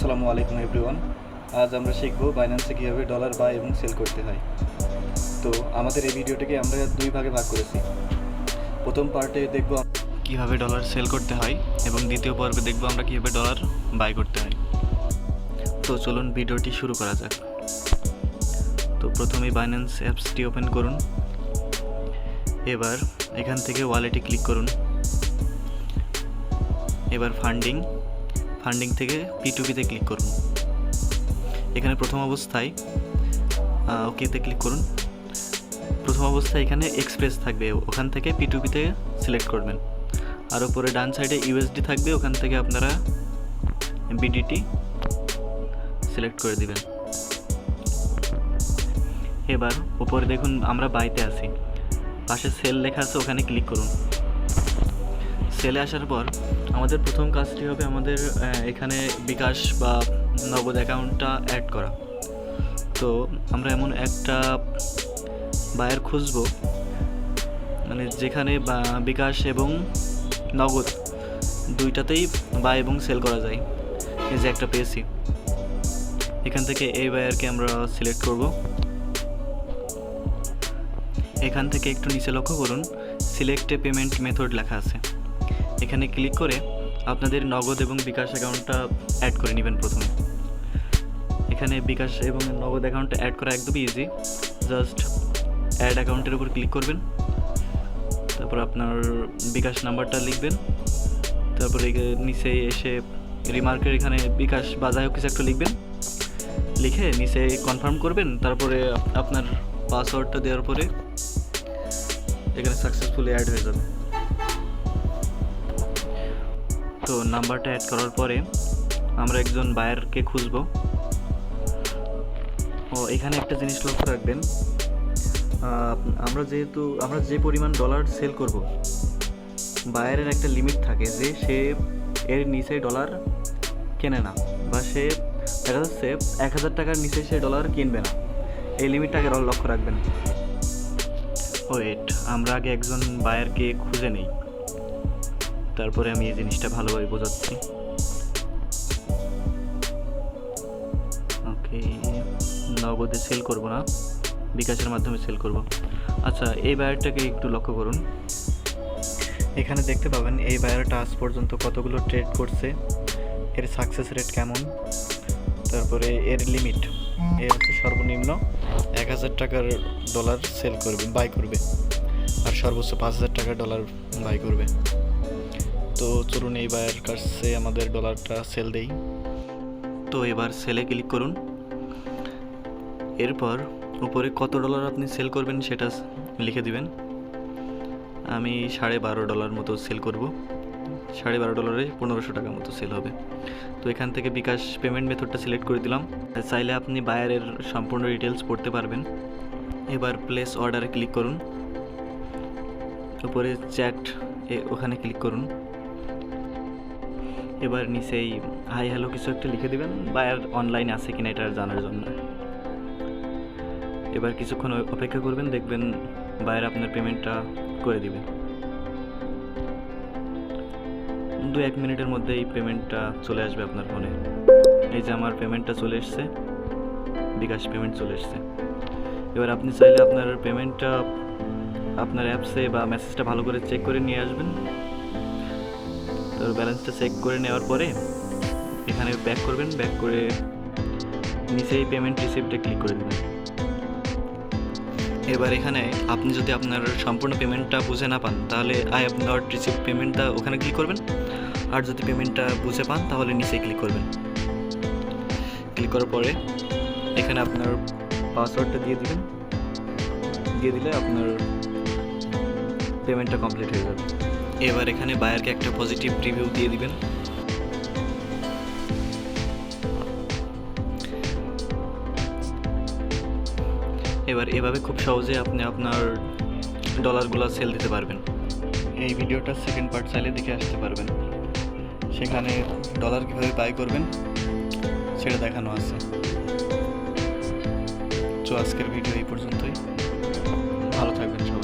আসসালামু আলাইকুম এভরিওয়ান। আজ আমরা শিখব বাইন্যান্সে কীভাবে ডলার বাই এবং সেল করতে হয়। তো আমাদের এই ভিডিওটাকে আমরা দুই ভাগে ভাগ করেছি। প্রথম পার্টে দেখব কীভাবে ডলার সেল করতে হয় এবং দ্বিতীয় পর্বে দেখব আমরা কীভাবে ডলার বাই করতে হয়। তো চলুন ভিডিওটি শুরু করা যাক। তো প্রথমেই বাইন্যান্স অ্যাপসটি ওপেন করুন। এবার এখান থেকে ওয়ালেটে ক্লিক করুন। এবার ফান্ডিং থেকে P2P-তে ক্লিক করুন। এখানে প্রথম অবস্থায় ওকেতে ক্লিক করুন। প্রথম অবস্থায় এখানে এক্সপ্রেস থাকবে, ওখান থেকে P2P-তে সিলেক্ট করবেন। আর উপরে ডান সাইডে USD থাকবে, ওখান থেকে আপনারা BDT সিলেক্ট করে দিবেন। এবার উপরে দেখুন আমরা বাইতে আছি, পাশে সেল লেখা আছে, ওখানে ক্লিক করুন। সেলে আসার পর আমাদের প্রথম কাজটি হবে আমাদের এখানে বিকাশ বা নগদ অ্যাকাউন্টটা অ্যাড করা। তো আমরা এমন একটা বায়ার খুঁজব মানে যেখানে বিকাশ এবং নগদ দুইটাতেই বাই এবং সেল করা যায়। এই যে একটা পেয়েছি, এখান থেকে এই বায়ারকে আমরা সিলেক্ট করব। এখান থেকে একটু নিচে লক্ষ্য করুন, সিলেক্ট এ পেমেন্ট মেথড লেখা আছে। এখানে ক্লিক করে আপনাদের নগদ এবং বিকাশ অ্যাকাউন্টটা অ্যাড করে নেবেন। প্রথমে এখানে বিকাশ এবং নগদ অ্যাকাউন্টটা অ্যাড করা একদমই ইজি। জাস্ট অ্যাড অ্যাকাউন্টের উপর ক্লিক করবেন, তারপর আপনার বিকাশ নাম্বারটা লিখবেন, তারপরে নিচে এসে রিমার্কের এখানে বিকাশ বা যাই হোক কিছু একটা লিখবেন, লিখে নিচে কনফার্ম করবেন। তারপরে আপনার পাসওয়ার্ডটা দেওয়ার পরে এখানে সাকসেসফুলি অ্যাড হয়ে যাবে। তো নাম্বারটা অ্যাড করার পরে আমরা একজন বায়ারকে খুঁজব। এখানে একটা জিনিস লক্ষ্য রাখবেন, আমরা যে পরিমাণ ডলার সেল করব, বায়ারের একটা লিমিট থাকে যে সে এর নিচে ডলার কেনে না, বা সে দেখা যাচ্ছে 1000 টাকার নিচে সে ডলার কিনবে না। এই লিমিটটাকে লক্ষ্য রাখবেন। আমরা আগে একজন বায়ারকে খুঁজে নেই, তারপরে আমি এই জিনিসটা ভালোভাবে বোঝাচ্ছি। ওকে, নগদে সেল করব না, বিকাশের মাধ্যমে সেল করব। আচ্ছা, এই বায়ারটাকে একটু লক্ষ্য করুন। এখানে দেখতে পাবেন এই বায়ারটা আজ পর্যন্ত কতগুলো ট্রেড করছে, এর সাকসেস রেট কেমন, তারপরে এর লিমিট। এ হচ্ছে সর্বনিম্ন 1000 টাকার ডলার সেল করবে, বাই করবে, আর সর্বোচ্চ 5000 টাকার ডলার বাই করবে। তো চলুন এই বায়ার কাছে আমাদের ডলারটা সেল দেই। তো এবার সেলে ক্লিক করুন। এরপর উপরে কত ডলার আপনি সেল করবেন সেটা লিখে দিবেন। আমি $12.5 মতো সেল করব। $12.5 1500 টাকা মতো সেল হবে। তো এখান থেকে বিকাশ পেমেন্ট মেথডটা সিলেক্ট করে দিলাম। চাইলে আপনি বায়ারের সম্পূর্ণ ডিটেলস পড়তে পারবেন। এবার প্লেস অর্ডারে ক্লিক করুন। উপরে চ্যাট ওখানে ক্লিক করুন। এবার নিচেই হাই হ্যালো কিছু একটা লিখে দিবেন, বায়ার অনলাইন আছে কিনা এটা জানার জন্য। এবার কিছুক্ষণ অপেক্ষা করবেন, দেখবেন বায়ার আপনার পেমেন্টটা করে দিবে। 2-1 মিনিটের মধ্যে এই পেমেন্টটা চলে আসবে আপনার ফোনে। এই যে আমার পেমেন্টটা চলে এসছে, বিকাশ পেমেন্ট চলে এসছে। এবার আপনি চাইলে আপনার পেমেন্টটা আপনার অ্যাপসে বা মেসেজটা ভালো করে চেক করে নিয়ে আসবেন। তো ব্যালেন্সটা চেক করে নেওয়ার পরে এখানে ব্যাক করবেন, ব্যাক করে নিচেই পেমেন্ট রিসিপ্টে ক্লিক করে দেবেন। এবার এখানে আপনি যদি আপনার সম্পূর্ণ পেমেন্টটা বুঝে না পান, তাহলে আই হ্যাভ নট রিসিভ পেমেন্টটা ওখানে ক্লিক করবেন। আর যদি পেমেন্টটা বুঝে পান তাহলে নিচে ক্লিক করবেন। ক্লিক করার পরে এখানে আপনার পাসওয়ার্ডটা দিয়ে দিবেন, দিয়ে দিলে আপনার পেমেন্টটা কমপ্লিট হয়ে যাবে। এবার এখানে বায়ারকে একটা পজিটিভ রিভিউ দিয়ে দিবেন। এবার এভাবে খুব সহজে আপনি আপনার ডলারগুলো সেল দিতে পারবেন। এই ভিডিওটার সেকেন্ড পার্ট চাইলে দেখে আসতে পারবেন, সেখানে ডলার কীভাবে বাই করবেন সেটা দেখানো আছে। তো আজকের ভিডিও এই পর্যন্তই, ভালো থাকবেন সবাই।